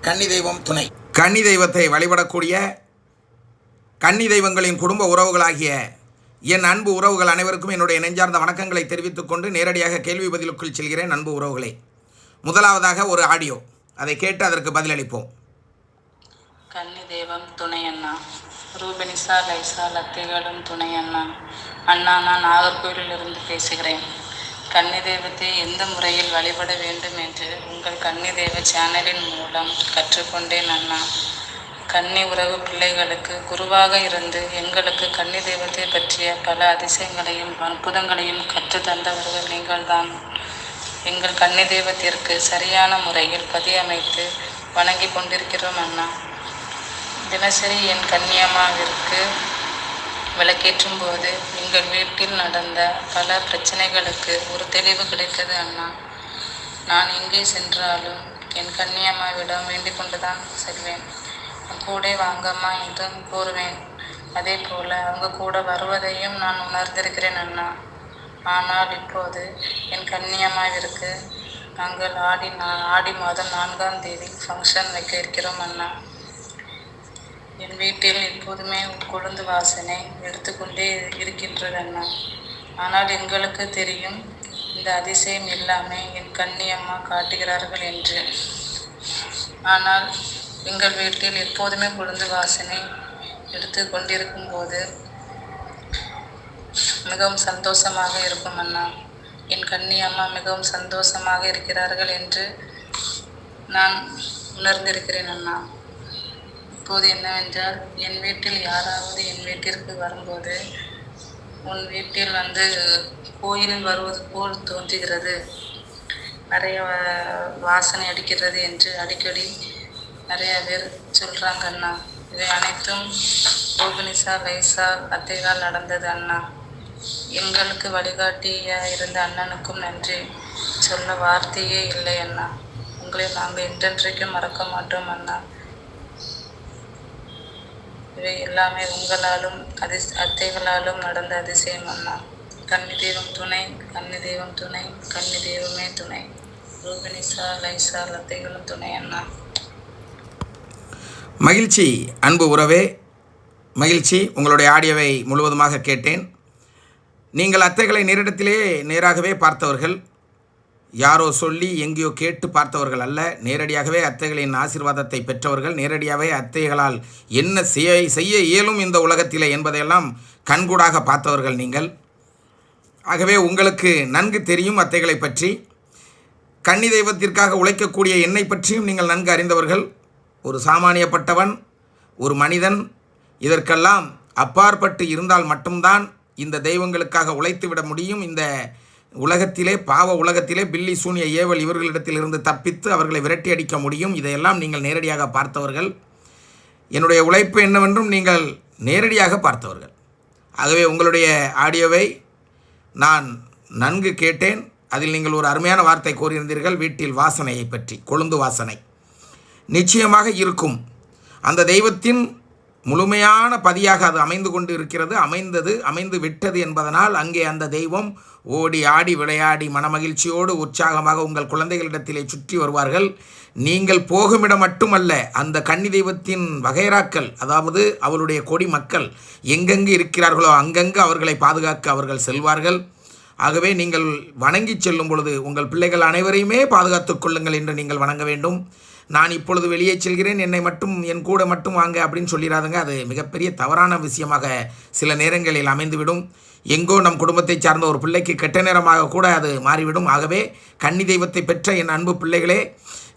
கன்னி தெய்வம் துணை. கன்னி தெய்வத்தை வழிபடக்கூடிய கன்னி தெய்வங்களின் குடும்ப உறவுகளாகிய என் அன்பு உறவுகள் அனைவருக்கும் என்னுடைய நெஞ்சார்ந்த வணக்கங்களை தெரிவித்துக் கொண்டு நேரடியாக கேள்வி பதிலுக்குள் செல்கிறேன். அன்பு உறவுகளே, முதலாவதாக ஒரு ஆடியோ, அதை கேட்டு அதற்கு பதிலளிப்போம். கன்னி தெய்வம் துணை அண்ணா. ரூபனிசா லைசா லத்தைகளும் துணை அண்ணா. அண்ணா, நான் நாகர்கோவிலிருந்து பேசுகிறேன். கன்னி தெய்வத்தை எந்த முறையில் வழிபட வேண்டும் என்று உங்கள் கன்னி தெய்வ சேனலின் மூலம் கற்றுக்கொண்டேன் அண்ணா. கன்னி உறவு பிள்ளைகளுக்கு குருவாக இருந்து எங்களுக்கு கன்னி தெய்வத்தை பற்றிய பல அதிசயங்களையும் அற்புதங்களையும் கற்றுத்தந்தவர்கள் நீங்கள்தான். எங்கள் கன்னி தெய்வத்திற்கு சரியான முறையில் பதியமைத்து வணங்கி கொண்டிருக்கிறோம் அண்ணா. தினசரி என் கன்னியம்மாவிற்கு விளக்கேற்றும் போது எங்கள் வீட்டில் நடந்த பல பிரச்சனைகளுக்கு ஒரு தெளிவு கிடைத்தது அண்ணா. நான் எங்கே சென்றாலும் என் கன்னியம்மாவிடம் வேண்டிக் கொண்டுதான் செல்வேன். கூட வாங்கம்மா என்றும் கூறுவேன். அதே போல அவங்க கூட வருவதையும் நான் உணர்ந்திருக்கிறேன் அண்ணா. ஆனால் இப்போது என் கன்னியம்மாவிற்கு நாங்கள் ஆடி மாதம் 4ஆம் தேதி ஃபங்க்ஷன் வைக்க இருக்கிறோம் அண்ணா. என் வீட்டில் எப்போதுமே கொழுந்து வாசனை எடுத்துக்கொண்டே இருக்கின்றது அண்ணா. ஆனால் எங்களுக்கு தெரியும், இந்த அதிசயம் இல்லாமல் என் கன்னியம்மா காட்டுகிறார்கள் என்று. ஆனால் எங்கள் வீட்டில் எப்போதுமே கொழுந்து வாசனை எடுத்து கொண்டிருக்கும் போது மிகவும் சந்தோஷமாக இருக்கும் அண்ணா. என் கன்னியம்மா மிகவும் சந்தோஷமாக இருக்கிறார்கள் என்று நான் உணர்ந்திருக்கிறேன் அண்ணா. இப்போது என்னவென்றால், என் வீட்டில் யாராவது என் வீட்டிற்கு வரும்போது உன் வீட்டில் கோயிலில் வருவது போல் தோன்றுகிறது, நிறைய வாசனை அடிக்கிறது என்று அடிக்கடி நிறைய பேர் சொல்கிறாங்க அண்ணா. இவை அனைத்தும் ரோகிணிசா லைசா அத்தைகால் நடந்தது அண்ணா. எங்களுக்கு வழிகாட்டியாக இருந்த அண்ணனுக்கும் நன்றி சொல்ல வார்த்தையே இல்லை அண்ணா. உங்களை நாங்கள் என்றென்றைக்கும் மறக்க மாட்டோம் அண்ணா. இவை எல்லாமே உங்களாலும் அத்தைகளாலும் நடந்த அதிசயம் அண்ணா. கன்னி தெய்வம் துணை, கன்னி தெய்வம் துணை, கன்னி தெய்வமே துணை. ரூபனிசா லைசா அத்தைகளும் துணை அண்ணா. மகிழ்ச்சி அன்பு உறவே, மகிழ்ச்சி. உங்களுடைய ஆடியோவை முழுவதுமாக கேட்டேன். நீங்கள் அத்தைகளை நேரிடத்திலே நேராகவே பார்த்தவர்கள், யாரோ சொல்லி எங்கேயோ கேட்டு பார்த்தவர்கள் அல்ல. நேரடியாகவே அத்தைகளின் ஆசீர்வாதத்தை பெற்றவர்கள். நேரடியாகவே அத்தைகளால் என்ன செய்ய இயலும் இந்த உலகத்திலே என்பதையெல்லாம் கண்கூடாக பார்த்தவர்கள் நீங்கள். ஆகவே உங்களுக்கு நன்கு தெரியும் அத்தைகளை பற்றி. கன்னி தெய்வத்திற்காக உழைக்கக்கூடிய என்னை பற்றியும் நீங்கள் நன்கு அறிந்தவர்கள். ஒரு சாமானியப்பட்டவன், ஒரு மனிதன், இதற்கெல்லாம் அப்பாற்பட்டு இருந்தால் மட்டும்தான் இந்த தெய்வங்களுக்காக உழைத்து விட முடியும். இந்த உலகத்திலே, பாவ உலகத்திலே பில்லி சூனிய ஏவல் இவர்களிடத்திலிருந்து தப்பித்து அவர்களை விரட்டி அடிக்க முடியும். இதையெல்லாம் நீங்கள் நேரடியாக பார்த்தவர்கள். என்னுடைய உழைப்பு என்னவென்றும் நீங்கள் நேரடியாக பார்த்தவர்கள். ஆகவே உங்களுடைய ஆடியோவை நான் நன்கு கேட்டேன். அதில் நீங்கள் ஒரு அருமையான வார்த்தை கூறியிருந்தீர்கள், வீட்டில் வாசனையை பற்றி. கொழுந்து வாசனை நிச்சயமாக இருக்கும். அந்த தெய்வத்தின் முழுமையான பதியாக அது அமைந்து கொண்டு இருக்கிறது. அமைந்து விட்டது என்பதனால் அங்கே அந்த தெய்வம் ஓடி ஆடி விளையாடி மனமகிழ்ச்சியோடு உற்சாகமாக உங்கள் குழந்தைகளிடத்திலே சுற்றி வருவார்கள். நீங்கள் போகுமிடம் மட்டுமல்ல, அந்த கன்னி தெய்வத்தின் வகைராக்கள், அதாவது அவருடைய கொடி மக்கள் எங்கெங்கு இருக்கிறார்களோ அங்கங்கு அவர்களை பாதுகாக்க அவர்கள் செல்வார்கள். ஆகவே நீங்கள் வணங்கி செல்லும் பொழுது உங்கள் பிள்ளைகள் அனைவரையுமே பாதுகாத்து கொள்ளுங்கள் என்று நீங்கள் வணங்க வேண்டும். நான் இப்பொழுது வெளியே செல்கிறேன், என்னை மட்டும் என் கூட மட்டும் வாங்க அப்படின்னு சொல்லிடாதுங்க. அது மிகப்பெரிய தவறான விஷயமாக சில நேரங்களில் அமைந்துவிடும். எங்கோ நம் குடும்பத்தை சார்ந்த ஒரு பிள்ளைக்கு கெட்ட நேரமாக கூட அது மாறிவிடும். ஆகவே கன்னி தெய்வத்தை பெற்ற என் அன்பு பிள்ளைகளே,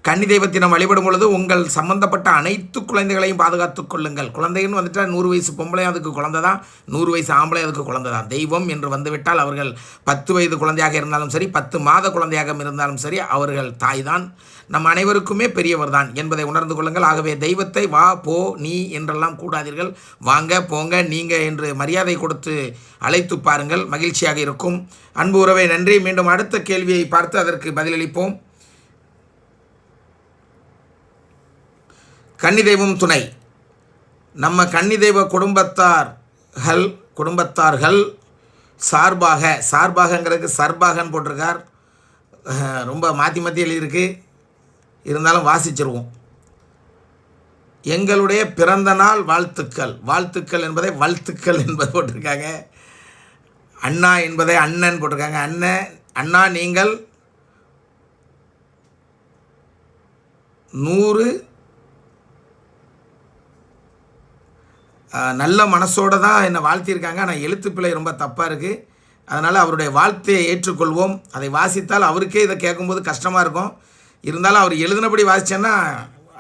கன்னி தெய்வத்தினம் வழிபடும் பொழுது உங்கள் சம்பந்தப்பட்ட அனைத்து குழந்தைகளையும் பாதுகாத்து கொள்ளுங்கள். குழந்தைன்னு வந்துட்டால் 100 வயசு பொம்பளையும் அதுக்கு குழந்தை தான், 100 வயசு ஆம்பளை அதுக்கு குழந்தை தான். தெய்வம் என்று வந்துவிட்டால் அவர்கள் 10 வயது குழந்தையாக இருந்தாலும் சரி, 10 மாத குழந்தையாக இருந்தாலும் சரி, அவர்கள் தாய் தான், நம் அனைவருக்குமே பெரியவர் தான் என்பதை உணர்ந்து கொள்ளுங்கள். ஆகவே தெய்வத்தை வா போ நீ என்றெல்லாம் கூடாதீர்கள். வாங்க போங்க நீங்க என்று மரியாதை கொடுத்து அழைத்து பாருங்கள், மகிழ்ச்சியாக இருக்கும். அன்பு உறவை நன்றி. மீண்டும் அடுத்த கேள்வியை பார்த்து அதற்கு பதிலளிப்போம். கன்னி தெய்வம் துணை. நம்ம கன்னி தெய்வ குடும்பத்தார்கள் சார்பாகங்கிறதுக்கு சர்பாகன்னு போட்டிருக்கார். ரொம்ப மாற்றி எழுதியிருக்கு, இருந்தாலும் வாசிச்சிருவோம். எங்களுடைய பிறந்த நாள் வாழ்த்துக்கள். வாழ்த்துக்கள் என்பதை வழ்த்துக்கள் என்பது போட்டிருக்காங்க. அண்ணா என்பதை அண்ணன் போட்டிருக்காங்க. அண்ணா நீங்கள் 100 நல்ல மனசோடு தான் என்னை வாழ்த்தியிருக்காங்க. ஆனால் எழுத்துப்பிழை ரொம்ப தப்பாக இருக்குது. அதனால் அவருடைய வாழ்த்தையை ஏற்றுக்கொள்வோம். அதை வாசித்தால் அவருக்கே இதை கேட்கும்போது கஷ்டமாக இருக்கும். இருந்தாலும் அவர் எழுதினபடி வாசித்தேன்னா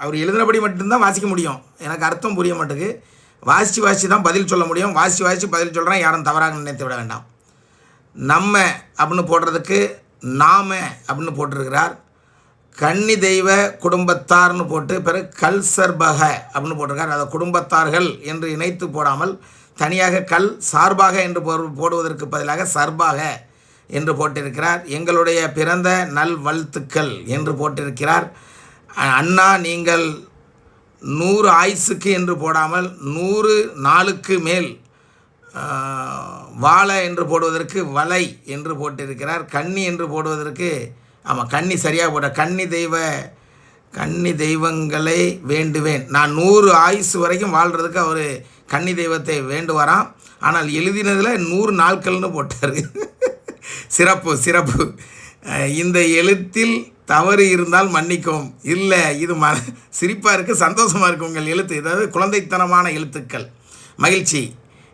அவர் எழுதினபடி மட்டும்தான் வாசிக்க முடியும். எனக்கு அர்த்தம் புரிய மாட்டேங்குது. வாசித்து தான் பதில் சொல்ல முடியும். வாசித்து பதில் சொல்கிறேன். யாரும் தவறாக நினைத்து விட வேண்டாம். நம்ம அப்படின்னு போடுறதுக்கு நாம அப்படின்னு போட்டிருக்கிறார். கன்னி தெய்வ குடும்பத்தார்னு போட்டு பிறகு கல்சர்பக அப்படின்னு போட்டிருக்கார். அதை குடும்பத்தார்கள் என்று இணைத்து போடாமல் தனியாக கல் சார்பாக என்று போடுவதற்கு பதிலாக சர்பாக என்று போட்டிருக்கிறார். எங்களுடைய பிறந்த நல் வாழ்த்துக்கள் என்று போட்டிருக்கிறார். அண்ணா நீங்கள் 100 ஆயுசுக்கு என்று போடாமல் 100 நாளுக்கு மேல் வாழ என்று போடுவதற்கு வலை என்று போட்டிருக்கிறார். கன்னி என்று போடுவதற்கு ஆமாம் கன்னி சரியாக போட்ட கன்னி தெய்வங்களை வேண்டுவேன். நான் 100 ஆயுசு வரைக்கும் வாழ்கிறதுக்கு அவர் கன்னி தெய்வத்தை வேண்டுவாராம். ஆனால் எழுதினதில் 100 நாட்கள்னு போட்டார். சிறப்பு. இந்த எழுத்தில் தவறு இருந்தால் மன்னிக்கவும். இல்லை, இது சிரிப்பாக இருக்குது, சந்தோஷமாக இருக்குது உங்கள் எழுத்து. அதாவது குழந்தைத்தனமான எழுத்துக்கள். மகிழ்ச்சி.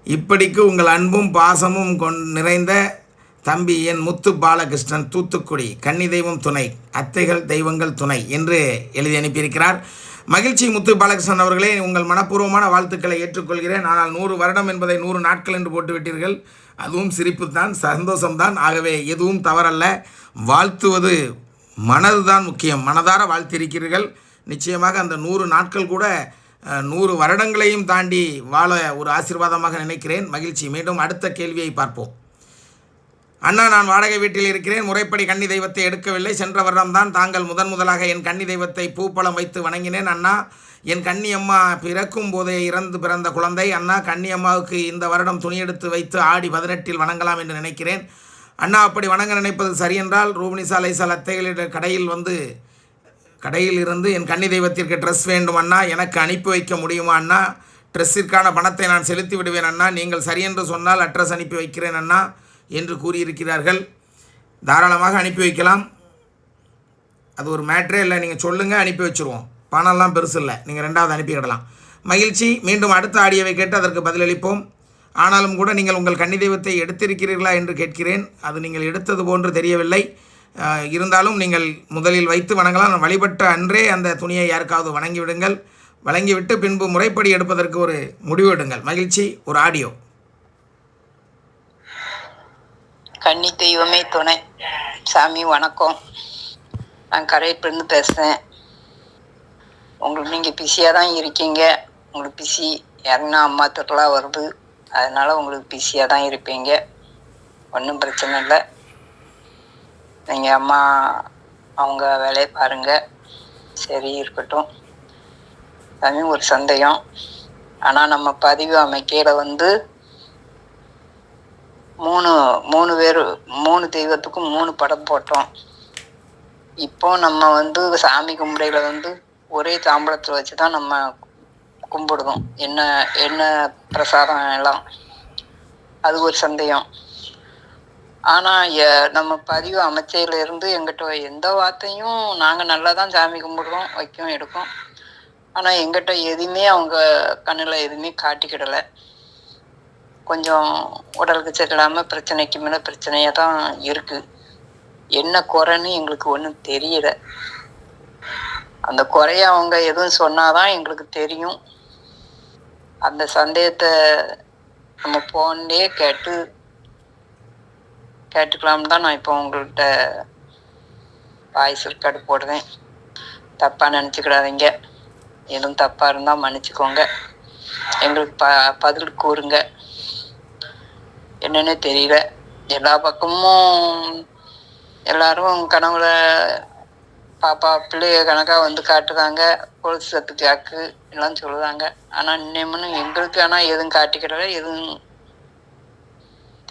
இப்படிக்கு உங்கள் அன்பும் பாசமும் நிறைந்த தம்பி என் முத்து பாலகிருஷ்ணன், தூத்துக்குடி. கன்னி தெய்வம் துணை, அத்தைகள் தெய்வங்கள் துணை என்று எழுதி அனுப்பியிருக்கிறார். மகிழ்ச்சி முத்து பாலகிருஷ்ணன் அவர்களே, உங்கள் மனப்பூர்வமான வாழ்த்துக்களை ஏற்றுக்கொள்கிறேன். ஆனால் 100 வருடம் என்பதை 100 நாட்கள் என்று போட்டுவிட்டீர்கள். அதுவும் சிரிப்பு தான், சந்தோஷம்தான். ஆகவே எதுவும் தவறல்ல. வாழ்த்துவது மனது தான் முக்கியம். மனதார வாழ்த்திருக்கிறீர்கள். நிச்சயமாக அந்த 100 நாட்கள் கூட 100 வருடங்களையும் தாண்டி வாழ ஒரு ஆசீர்வாதமாக நினைக்கிறேன். மகிழ்ச்சி. மீண்டும் அடுத்த கேள்வியை பார்ப்போம். அண்ணா, நான் வாடகை வீட்டில் இருக்கிறேன். முறைப்படி கன்னி தெய்வத்தை எடுக்கவில்லை. சென்ற வருடம்தான் தாங்கள் முதலாக என் கன்னி தெய்வத்தை பூப்பழம் வைத்து வணங்கினேன். அண்ணா, என் கன்னி அம்மா பிறக்கும் போதே இறந்து பிறந்த குழந்தை. அண்ணா, கன்னி அம்மாவுக்கு இந்த வருடம் துணி எடுத்து வைத்து ஆடி 18 வணங்கலாம் என்று நினைக்கிறேன். அண்ணா, அப்படி வணங்க நினைப்பது சரியென்றால் ரூபினிசா லைசால் அத்தைகளிட கடையில் இருந்து என் கன்னி தெய்வத்திற்கு ட்ரெஸ் வேண்டும் அண்ணா, எனக்கு அனுப்பி வைக்க முடியுமா அண்ணா? ட்ரெஸ்ஸிற்கான பணத்தை நான் செலுத்தி விடுவேன் அண்ணா. நீங்கள் சரியென்று சொன்னால் அட்ரஸ் அனுப்பி வைக்கிறேன் அண்ணா என்று கூறியிருக்கிறார்கள். தாராளமாக அனுப்பி வைக்கலாம். அது ஒரு மேட்ரே இல்லை. நீங்கள் சொல்லுங்கள், அனுப்பி வச்சுருவோம். பணம்லாம் பெருசு இல்லை. நீங்கள் 2வது அனுப்பிக்கிடலாம். மகிழ்ச்சி. மீண்டும் அடுத்த ஆடியோவை கேட்டு அதற்கு பதிலளிப்போம். ஆனாலும் கூட நீங்கள் உங்கள் கன்னி தெய்வத்தை எடுத்திருக்கிறீர்களா என்று கேட்கிறேன். அது நீங்கள் எடுத்தது போன்று தெரியவில்லை. இருந்தாலும் நீங்கள் முதலில் வைத்து வணங்கலாம். வழிபட்ட அன்றே அந்த துணியை யாருக்காவது வணங்கிவிடுங்கள். வழங்கிவிட்டு பின்பு முறைப்படி எடுப்பதற்கு ஒரு முடிவு எடுங்கள். மகிழ்ச்சி. ஒரு ஆடியோ. கன்னி தெய்வமே துணை. சாமி வணக்கம். நான் கரையிலிருந்து பேசுகிறேன். நீங்கள் பிஸியாக தான் இருக்கீங்க. உங்களுக்கு பிஸி இறங்கினா அம்மா திருவிழா வருது. அதனால் உங்களுக்கு பிஸியாக தான் இருப்பீங்க. ஒன்றும் பிரச்சனை இல்லை. நீங்கள் அம்மா அவங்க வேலையை பாருங்கள். சரி, இருக்கட்டும். சாமி, ஒரு சந்தேகம். ஆனால் நம்ம பதிவு அமைக்கையில் மூணு பேர் 3 தெய்வத்துக்கும் 3 படம் போட்டோம். இப்போ நம்ம சாமி கும்பிடையில் ஒரே தாம்பளத்தில் வச்சு தான் நம்ம கும்பிடுதோம். என்ன பிரசாதம் எல்லாம். அது ஒரு சந்தேகம். ஆனால் நம்ம பதிவு அமைச்சையிலேருந்து எங்கிட்ட எந்த வார்த்தையும் நாங்கள் நல்லா தான் சாமி கும்பிடுவோம், வைக்கும், எடுக்கும். ஆனால் எங்கிட்ட எதுவுமே அவங்க கண்ணில் எதுவுமே காட்டிக்கிடலை. கொஞ்சம் உடலுக்கு சரியில்லாமல் பிரச்சனைக்கு மேலே பிரச்சனையாக தான் இருக்குது. என்ன குறைன்னு எங்களுக்கு ஒன்றும் தெரியல. அந்த குறைய அவங்க எதுவும் சொன்னாதான் எங்களுக்கு தெரியும். அந்த சந்தேகத்தை நம்ம ஃபோன்லேயே கேட்டுக்கலாம்னு தான் நான் இப்போ உங்கள்கிட்ட வாய்ஸ் ரெக்கார்டு போடுறேன். தப்பாக நினச்சிக்கிடாதீங்க. எதுவும் தப்பாக இருந்தால் மன்னிச்சுக்கோங்க. எங்களுக்கு பதில் கூறுங்க. என்னன்னே தெரியல. எல்லா பக்கமும் எல்லாரும் கனவுல பாப்பா பிள்ளைய கணக்காக காட்டுறாங்க. பொழுது சத்து கேக்கு எல்லாம் சொல்லுறாங்க. ஆனால் இன்னமும் எங்களுக்கு எதுவும் காட்டிக்கிடல, எதுவும்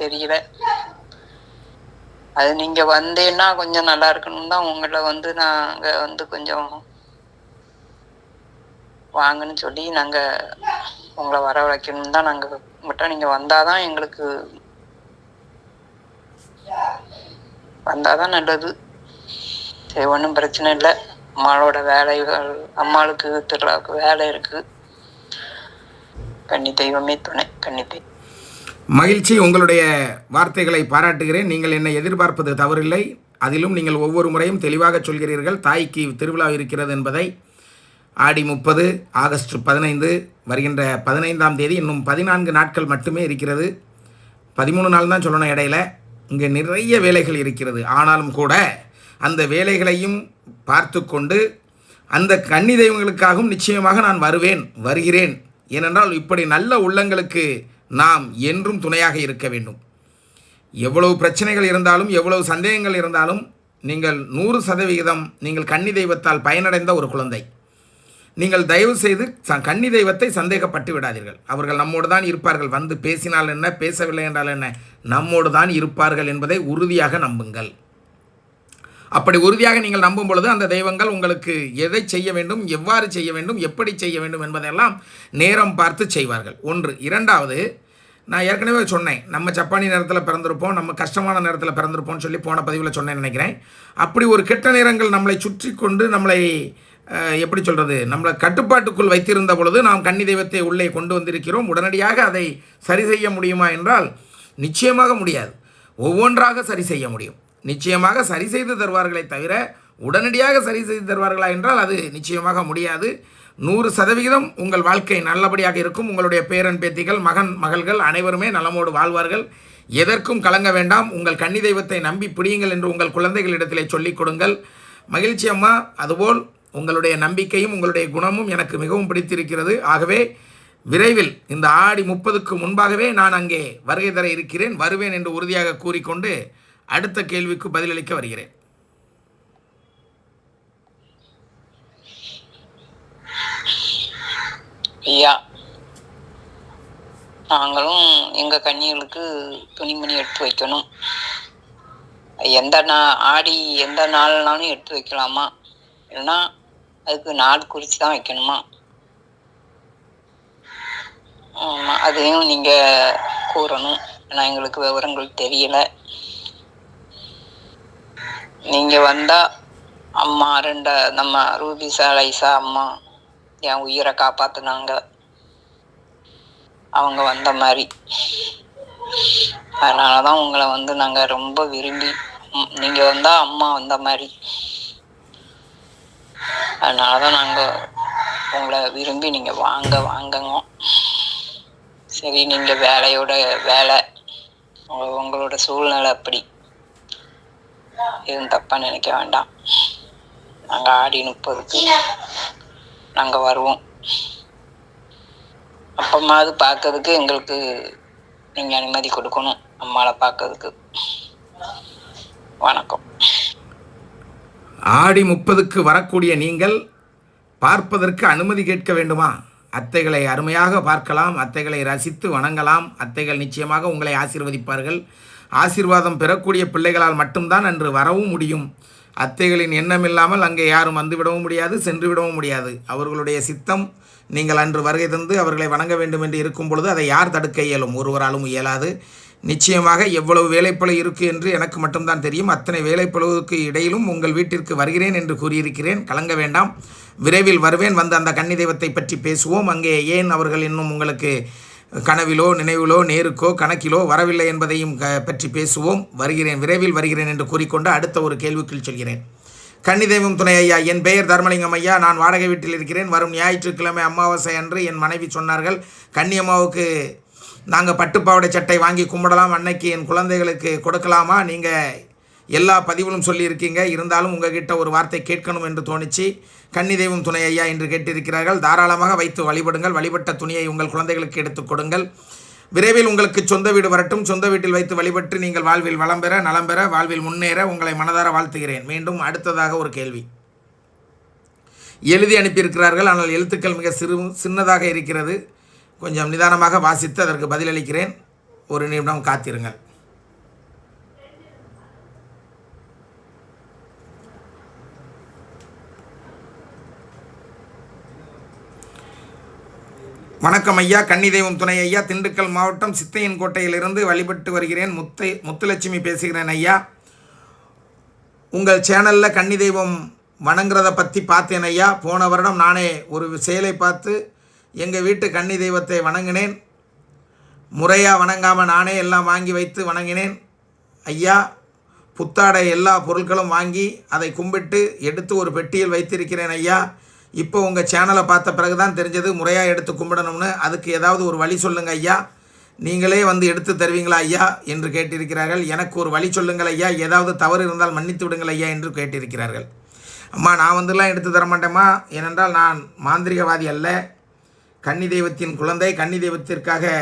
தெரியல. அது நீங்கள் வந்தேன்னா கொஞ்சம் நல்லா இருக்கணும் தான் உங்களை நாங்கள் கொஞ்சம் வாங்கன்னு சொல்லி நாங்கள் உங்களை வரவழைக்கணும்னு தான் நாங்கள் உங்கள்கிட்ட நீங்கள் வந்தாதான் எங்களுக்கு வந்தாதான் நல்லது. சரி, ஒன்றும் பிரச்சனை இல்லை. அம்மாவோட வேலைகள், அம்மாளுக்கு திருவிழாவுக்கு வேலை இருக்கு. கன்னி தெய்வமே துணை. கன்னி தெய்வம். மகிழ்ச்சி. உங்களுடைய வார்த்தைகளை பாராட்டுகிறேன். நீங்கள் என்னை எதிர்பார்ப்பது தவறில்லை. அதிலும் நீங்கள் ஒவ்வொரு முறையும் தெளிவாக சொல்கிறீர்கள். தாய்க்கு திருவிழா இருக்கிறது என்பதை. ஆடி 30, ஆகஸ்ட் 15, வருகின்ற 15ஆம் தேதி. இன்னும் 14 நாட்கள் மட்டுமே இருக்கிறது. 13 நாள் தான் சொல்லணும் இடையில. இங்கே நிறைய வேலைகள் இருக்கிறது. ஆனாலும் கூட அந்த வேலைகளையும் பார்த்து கொண்டு அந்த கன்னி தெய்வங்களுக்காகவும் நிச்சயமாக நான் வருகிறேன். ஏனென்றால் இப்படி நல்ல உள்ளங்களுக்கு நாம் என்றும் துணையாக இருக்க வேண்டும். எவ்வளவு பிரச்சனைகள் இருந்தாலும், எவ்வளவு சந்தேகங்கள் இருந்தாலும், நீங்கள் 100% நீங்கள் கன்னி தெய்வத்தால் பயனடைந்த ஒரு குழந்தை. நீங்கள் தயவு செய்து கன்னி தெய்வத்தை சந்தேகப்பட்டு விடாதீர்கள். அவர்கள் நம்மோடு தான் இருப்பார்கள். வந்து பேசினால் என்ன, பேசவில்லை என்றால் என்ன, நம்மோடு தான் இருப்பார்கள் என்பதை உறுதியாக நம்புங்கள். அப்படி உறுதியாக நீங்கள் நம்பும் பொழுது அந்த தெய்வங்கள் உங்களுக்கு எதை செய்ய வேண்டும், எவ்வாறு செய்ய வேண்டும், எப்படி செய்ய வேண்டும் என்பதெல்லாம் நேரம் பார்த்து செய்வார்கள். ஒன்று. இரண்டாவது, நான் ஏற்கனவே சொன்னேன், நம்ம ஜப்பானி நேரத்தில் பிறந்திருப்போம், நம்ம கஷ்டமான நேரத்தில் பிறந்திருப்போம்னு சொல்லி போன பதிவில் சொன்னேன்னு நினைக்கிறேன். அப்படி ஒரு கெட்ட நேரங்கள் நம்மளை சுற்றி கொண்டு நம்மளை எப்படி சொல்கிறது, நம்மளை கட்டுப்பாட்டுக்குள் வைத்திருந்த பொழுது நாம் கன்னி தெய்வத்தை உள்ளே கொண்டு வந்திருக்கிறோம். உடனடியாக அதை சரி செய்ய முடியுமா என்றால் நிச்சயமாக முடியாது. ஒவ்வொன்றாக சரி செய்ய முடியும். நிச்சயமாக சரி செய்து தருவார்களே தவிர உடனடியாக சரி செய்து தருவார்களா என்றால் அது நிச்சயமாக முடியாது. 100% உங்கள் வாழ்க்கை நல்லபடியாக இருக்கும். உங்களுடைய பேரன் பேத்திகள், மகன் மகள்கள் அனைவருமே நலமோடு வாழ்வார்கள். எதற்கும் கலங்க வேண்டாம். உங்கள் கன்னி தெய்வத்தை நம்பி பிடியுங்கள் என்று உங்கள் குழந்தைகளிடத்திலே சொல்லிக் கொடுங்கள். மகிழ்ச்சி அம்மா. அதுபோல் உங்களுடைய நம்பிக்கையும் உங்களுடைய குணமும் எனக்கு மிகவும் பிடித்திருக்கிறது. ஆகவே விரைவில் இந்த ஆடி 30க்கு முன்பாகவே நான் அங்கே வருகை தர இருக்கிறேன். வருவேன் என்று உறுதியாக கூறிக்கொண்டு அடுத்த கேள்விக்கு பதிலளிக்க வருகிறேன். ஐயா, நாங்களும் எங்க கன்னிகளுக்கு துணிமணி எடுத்து வைக்கணும். ஆடி எந்த நாள்னாலும் எடுத்து வைக்கலாமா, இல்லைன்னா அதுக்கு நாள் குறித்து தான் வைக்கணுமா? ஆமாம், அதையும் நீங்க கூறணும். ஏன்னா எங்களுக்கு விவரங்கள் தெரியல. நீங்க வந்தா அம்மா நம்ம ரூபிசா லைசா அம்மா என் உயிரை காப்பாத்துனாங்க, அவங்க வந்த மாதிரி. அதனாலதான் உங்களை நாங்க ரொம்ப விரும்பி, நீங்க வந்தா அம்மா வந்த மாதிரி, அதனாலதான் நாங்க உங்களை விரும்பி நீங்க வாங்கங்க. சரி, நீங்க வேலை உங்களோட சூழ்நிலை அப்படி எதுவும் தப்பா நினைக்க வேண்டாம். நாங்க ஆடி 30க்கு நாங்க வருவோம். அப்பமாவது பார்க்கறதுக்கு எங்களுக்கு நீங்க அனுமதி கொடுக்கணும், அம்மாவை பார்க்கறதுக்கு. வணக்கம். ஆடி 30க்கு வரக்கூடிய நீங்கள் பார்ப்பதற்கு அனுமதி கேட்க வேண்டுமா? அத்தைகளை அருமையாக பார்க்கலாம், அத்தைகளை ரசித்து வணங்கலாம். அத்தைகள் நிச்சயமாக உங்களை ஆசீர்வதிப்பார்கள். ஆசீர்வாதம் பெறக்கூடிய பிள்ளைகளால் மட்டும்தான் அன்று வரவும் முடியும். அத்தைகளின் எண்ணம் இல்லாமல் அங்கே யாரும் வந்துவிடவும் முடியாது, சென்று விடவும் முடியாது. அவர்களுடைய சித்தம் நீங்கள் அன்று வருகை தந்து அவர்களை வணங்க வேண்டும் என்று இருக்கும் பொழுது அதை யார் தடுக்க இயலும்? ஒருவராலும் இயலாது. நிச்சயமாக எவ்வளவு வேலைப்பளு இருக்குது என்று எனக்கு மட்டும்தான் தெரியும். அத்தனை வேலைப்பளுவுக்கு இடையிலும் உங்கள் வீட்டிற்கு வருகிறேன் என்று கூறியிருக்கிறேன். கலங்க வேண்டாம், விரைவில் வருவேன். வந்து அந்த கன்னி தெய்வத்தை பற்றி பேசுவோம். அங்கே ஏன் அவர்கள் இன்னும் உங்களுக்கு கனவிலோ நினைவிலோ நேருக்கோ கணக்கிலோ வரவில்லை என்பதையும் பற்றி பேசுவோம். விரைவில் வருகிறேன் என்று கூறிக்கொண்டு அடுத்த ஒரு கேள்விக்குள் சொல்கிறேன். கன்னி தெய்வம் துணை ஐயா, என் பெயர் தர்மலிங்கம் ஐயா. நான் வாடகை வீட்டில் இருக்கிறேன். வரும் ஞாயிற்றுக்கிழமை அமாவாசை அன்று என் மனைவி சொன்னார்கள், கன்னி அம்மாவுக்கு நாங்கள் பட்டுப்பாவடை சட்டை வாங்கி கும்பிடலாம், அன்னைக்கு என் குழந்தைகளுக்கு கொடுக்கலாமா? நீங்கள் எல்லா பதிவிலும் சொல்லியிருக்கீங்க, இருந்தாலும் உங்ககிட்ட ஒரு வார்த்தை கேட்கணும் என்று தோணிச்சு. கன்னி தெய்வம் துணை ஐயா என்று கேட்டிருக்கிறார்கள். தாராளமாக வைத்து வழிபடுங்கள். வழிபட்ட துணியை உங்கள் குழந்தைகளுக்கு எடுத்துக் கொடுங்கள். விரைவில் உங்களுக்கு சொந்த வீடு வரட்டும். சொந்த வீட்டில் வைத்து வழிபட்டு நீங்கள் வாழ்வில் வளம் பெற, நலம் பெற, வாழ்வில் முன்னேற உங்களை மனதார வாழ்த்துகிறேன். மீண்டும் அடுத்ததாக ஒரு கேள்வி எழுதி அனுப்பியிருக்கிறார்கள். ஆனால் எழுத்துக்கள் மிக சின்னதாக இருக்கிறது. கொஞ்சம் நிதானமாக வாசித்து அதற்கு பதிலளிக்கிறேன். ஒரு நிமிடம் காத்திருங்கள். வணக்கம் ஐயா. கன்னி தெய்வம் துணை ஐயா. திண்டுக்கல் மாவட்டம் சித்தையன் கோட்டையிலிருந்து வழிபட்டு வருகிறேன். முத்துலட்சுமி பேசுகிறேன் ஐயா. உங்கள் சேனலில் கன்னி தெய்வம் வணங்குறத பற்றி பார்த்தேன் ஐயா. போன வருடம் நானே ஒரு செயலை பார்த்து எங்கள் வீட்டு கன்னி தெய்வத்தை வணங்கினேன். முறையாக வணங்காமல் நானே எல்லாம் வாங்கி வைத்து வணங்கினேன் ஐயா. புத்தாடை எல்லா பொருட்களும் வாங்கி அதை கும்பிட்டு எடுத்து ஒரு பெட்டியில் வைத்திருக்கிறேன் ஐயா. இப்போ உங்கள் சேனலை பார்த்த பிறகு தான் தெரிஞ்சது முறையாக எடுத்து கும்பிடணும்னு. அதுக்கு ஏதாவது ஒரு வழி சொல்லுங்கள் ஐயா. நீங்களே வந்து எடுத்து தருவீங்களா ஐயா என்று கேட்டிருக்கிறார்கள். எனக்கு ஒரு வழி சொல்லுங்கள் ஐயா. ஏதாவது தவறு இருந்தால் மன்னித்து விடுங்கள் ஐயா என்று கேட்டிருக்கிறார்கள். அம்மா, நான் வந்துலாம் எடுத்து தர மாட்டேம்மா. ஏனென்றால் நான் மாந்திரிகவாதி அல்ல, கன்னி தெய்வத்தின் குழந்தை. கன்னி தெய்வத்திற்காக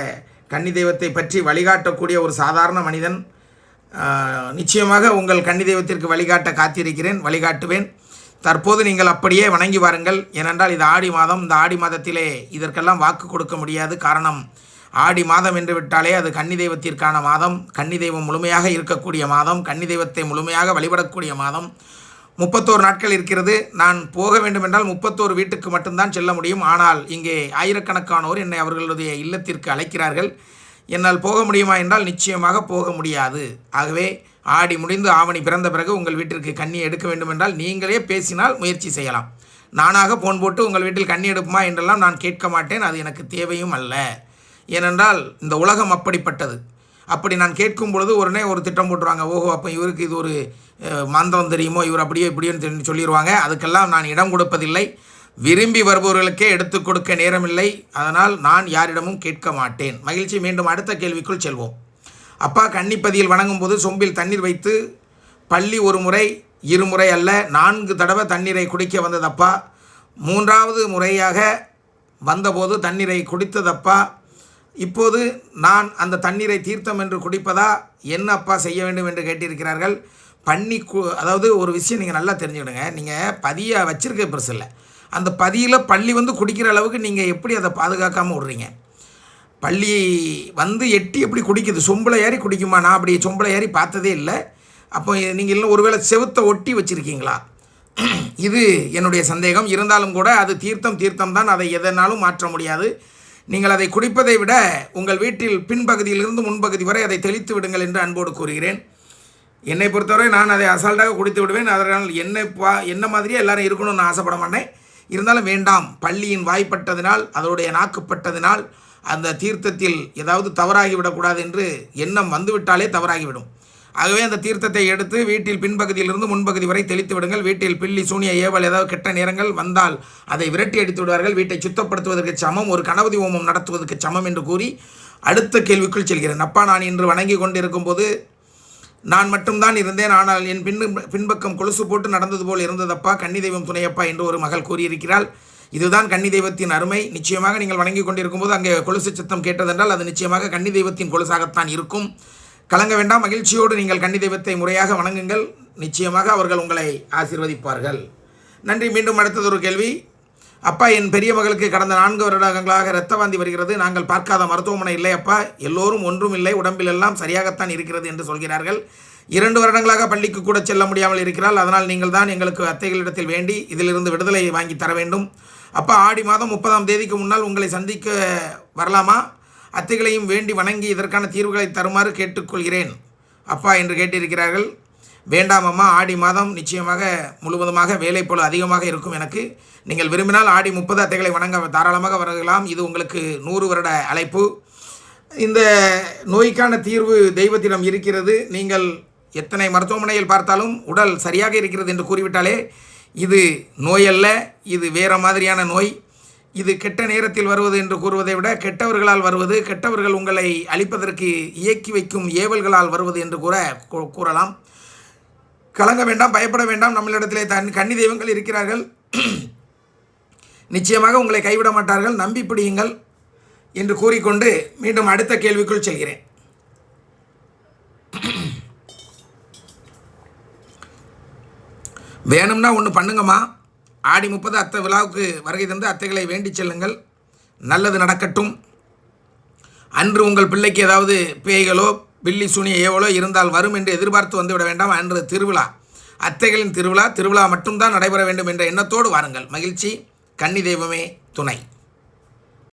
கன்னி தெய்வத்தை பற்றி வழிகாட்டக்கூடிய ஒரு சாதாரண மனிதன். நிச்சயமாக உங்கள் கன்னி தெய்வத்திற்கு வழிகாட்ட காத்திருக்கிறேன், வழிகாட்டுவேன். தற்போது நீங்கள் அப்படியே வணங்கி வாருங்கள். ஏனென்றால் இது ஆடி மாதம். இந்த ஆடி மாதத்திலே இதற்கெல்லாம் வாக்கு கொடுக்க முடியாது. காரணம், ஆடி மாதம் என்று விட்டாலே அது கன்னி தெய்வத்திற்கான மாதம். கன்னி தெய்வம் முழுமையாக இருக்கக்கூடிய மாதம். கன்னி தெய்வத்தை முழுமையாக வழிபடக்கூடிய மாதம். 31 நாட்கள் இருக்கிறது. நான் போக வேண்டுமென்றால் 31 வீட்டுக்கு மட்டும்தான் செல்ல முடியும். ஆனால் இங்கே ஆயிரக்கணக்கானோர் என்னை அவர்களுடைய இல்லத்திற்கு அழைக்கிறார்கள். என்னால் போக முடியுமா என்றால் நிச்சயமாக போக முடியாது. ஆகவே ஆடி முடிந்து ஆவணி பிறந்த பிறகு உங்கள் வீட்டிற்கு கன்னி எடுக்க வேண்டுமென்றால் நீங்களே பேசினால் முயற்சி செய்யலாம். நானாக போன் போட்டு உங்கள் வீட்டில் கன்னி எடுப்புமா என்றெல்லாம் நான் கேட்க மாட்டேன். அது எனக்கு தேவையும் அல்ல. ஏனென்றால் இந்த உலகம் அப்படிப்பட்டது. அப்படி நான் கேட்கும் பொழுது உடனே ஒரு திட்டம் போட்டுருவாங்க. ஓஹோ, அப்போ இவருக்கு இது ஒரு மந்திரம் தெரியுமோ, இவர் அப்படியே இப்படின்னு சொல்லிடுவாங்க. அதுக்கெல்லாம் நான் இடம் கொடுப்பதில்லை. விரும்பி வருபவர்களுக்கே எடுத்துக் கொடுக்க நேரமில்லை. அதனால் நான் யாரிடமும் கேட்க மாட்டேன். மகிழ்ச்சி. மீண்டும் அடுத்த கேள்விக்குள் செல்வோம். அப்பா, கன்னிப்பதியில் வணங்கும் போது சொம்பில் தண்ணீர் வைத்து பள்ளி ஒரு முறை, இருமுறை அல்ல 4 தடவை தண்ணீரை குடிக்க வந்ததப்பா. 3வது முறையாக வந்தபோது தண்ணீரை குடித்ததப்பா. இப்போது நான் அந்த தண்ணீரை தீர்த்தம் என்று குடிப்பதா, என்ன அப்பா செய்ய வேண்டும் என்று கேட்டிருக்கிறார்கள். அதாவது ஒரு விஷயம் நீங்கள் நல்லா தெரிஞ்சுக்கிடுங்க. நீங்கள் பதியை வச்சிருக்க பெருசு இல்லை. அந்த பதியில் பள்ளி வந்து குடிக்கிற அளவுக்கு நீங்கள் எப்படி அதை பாதுகாக்காமல் விட்றீங்க? பள்ளி வந்து எட்டி எப்படி குடிக்குது? சொம்பில் ஏறி குடிக்குமா? நான் அப்படி சொம்பில் ஏறி பார்த்ததே இல்லை. அப்போ நீங்கள் இல்லை ஒருவேளை செவுத்தை ஒட்டி வச்சுருக்கீங்களா? இது என்னுடைய சந்தேகம். இருந்தாலும் கூட அது தீர்த்தம் தான். அதை எதனாலும் மாற்ற முடியாது. நீங்கள் அதை குடிப்பதை விட உங்கள் வீட்டில் பின்பகுதியிலிருந்து முன்பகுதி வரை அதை தெளித்து விடுங்கள் என்று அன்போடு கூறுகிறேன். என்னை பொறுத்தவரை நான் அதை அசால்ட்டாக குடித்து விடுவேன். அதனால் என்ன மாதிரியே எல்லாரும் இருக்கணும்னு நான் ஆசைப்பட மாட்டேன். இருந்தாலும் வேண்டாம். பள்ளியின் வாய்ப்பட்டதினால், அதனுடைய நாக்குப்பட்டதினால் அந்த தீர்த்தத்தில் ஏதாவது தவறாகிவிடக்கூடாது என்று எண்ணம் வந்துவிட்டாலே தவறாகிவிடும். ஆகவே அந்த தீர்த்தத்தை எடுத்து வீட்டில் பின்பகுதியிலிருந்து முன்பகுதி வரை தெளித்து விடுங்கள். வீட்டில் பில்லி, சூனிய, ஏவல், ஏதாவது கெட்ட நேரங்கள் வந்தால் அதை விரட்டி அடித்து விடுவார்கள். வீட்டை சுத்தப்படுத்துவதற்கு சமம், ஒரு கணபதி ஹோமம் நடத்துவதற்கு சமம் என்று கூறி அடுத்த கேள்விக்குள் செல்கிறேன். அப்பா, நான் இன்று வணங்கி கொண்டிருக்கும் போது நான் மட்டும்தான் இருந்தேன். ஆனால் என் பின்பக்கம் கொலுசு போட்டு நடந்தது போல் இருந்ததப்பா. கன்னி தெய்வம் துணையப்பா என்று ஒரு மகள் கூறியிருக்கிறாள். இதுதான் கன்னி தெய்வத்தின் அருமை. நிச்சயமாக நீங்கள் வணங்கி கொண்டிருக்கும் போது அங்கே கொலுசு சத்தம் கேட்டதென்றால் அது நிச்சயமாக கன்னி தெய்வத்தின் கொலுசாகத்தான் இருக்கும். கலங்க வேண்டாம். மகிழ்ச்சியோடு நீங்கள் கன்னி தெய்வத்தை முறையாக வணங்குங்கள். நிச்சயமாக அவர்கள் உங்களை ஆசீர்வதிப்பார்கள். நன்றி. மீண்டும் அடுத்ததொரு கேள்வி. அப்பா, என் பெரிய மகளுக்கு கடந்த 4 வருடங்களாக இரத்த வாந்தி வருகிறது. நாங்கள் பார்க்காத மருத்துவமனை இல்லை அப்பா. எல்லோரும் ஒன்றும் இல்லை, உடம்பில் எல்லாம் சரியாகத்தான் இருக்கிறது என்று சொல்கிறார்கள். 2 வருடங்களாக பள்ளிக்கு கூட செல்ல முடியாமல் இருக்கிறாள். அதனால் நீங்கள் தான் எங்களுக்கு அத்தைகளிடத்தில் வேண்டி இதிலிருந்து விடுதலை வாங்கி தர வேண்டும். அப்பா, ஆடி மாதம் 30ஆம் தேதிக்கு முன்னால் உங்களை சந்திக்க வரலாமா? அத்தைகளையும் வேண்டி வணங்கி இதற்கான தீர்வுகளை தருமாறு கேட்டுக்கொள்கிறேன் அப்பா என்று கேட்டிருக்கிறார்கள். வேண்டாம் அம்மா. ஆடி மாதம் நிச்சயமாக முழுவதுமாக வேலை போல அதிகமாக இருக்கும் எனக்கு. நீங்கள் விரும்பினால் ஆடி 30 அத்தைகளை வணங்க தாராளமாக வரலாம். இது உங்களுக்கு 100 வருட அழைப்பு. இந்த நோய்க்கான தீர்வு தெய்வத்திடம் இருக்கிறது. நீங்கள் எத்தனை மருத்துவமனையில் பார்த்தாலும் உடல் சரியாக இருக்கிறது என்று கூறிவிட்டாலே இது நோயல்ல, இது வேறு மாதிரியான நோய். இது கெட்ட நேரத்தில் வருவது என்று கூறுவதை விட கெட்டவர்களால் வருவது, கெட்டவர்கள் உங்களை அழிப்பதற்கு இயக்கி வைக்கும் ஏவல்களால் வருவது என்று கூறலாம். கலங்க வேண்டாம், பயப்பட வேண்டாம். நம்மளிடத்திலே கன்னி தெய்வங்கள் இருக்கிறார்கள். நிச்சயமாக உங்களை கைவிட மாட்டார்கள். நம்பி பிடியுங்கள் என்று கூறிக்கொண்டு மீண்டும் அடுத்த கேள்விக்குள் செல்கிறேன். வேணும்னா ஒன்று பண்ணுங்கம்மா. ஆடி 30 அத்தை விழாவுக்கு வருகை தந்து அத்தைகளை வேண்டி செல்லுங்கள். நல்லது நடக்கட்டும். அன்று உங்கள் பிள்ளைக்கு ஏதாவது பேய்களோ பில்லி சூனிய ஏவலோ இருந்தால் வரும் என்று எதிர்பார்த்து வந்துவிட வேண்டாம். அன்று திருவிழா, அத்தைகளின் திருவிழா மட்டும்தான் நடைபெற வேண்டும் என்ற எண்ணத்தோடு வாருங்கள். மகிழ்ச்சி. கன்னி தெய்வமே துணை.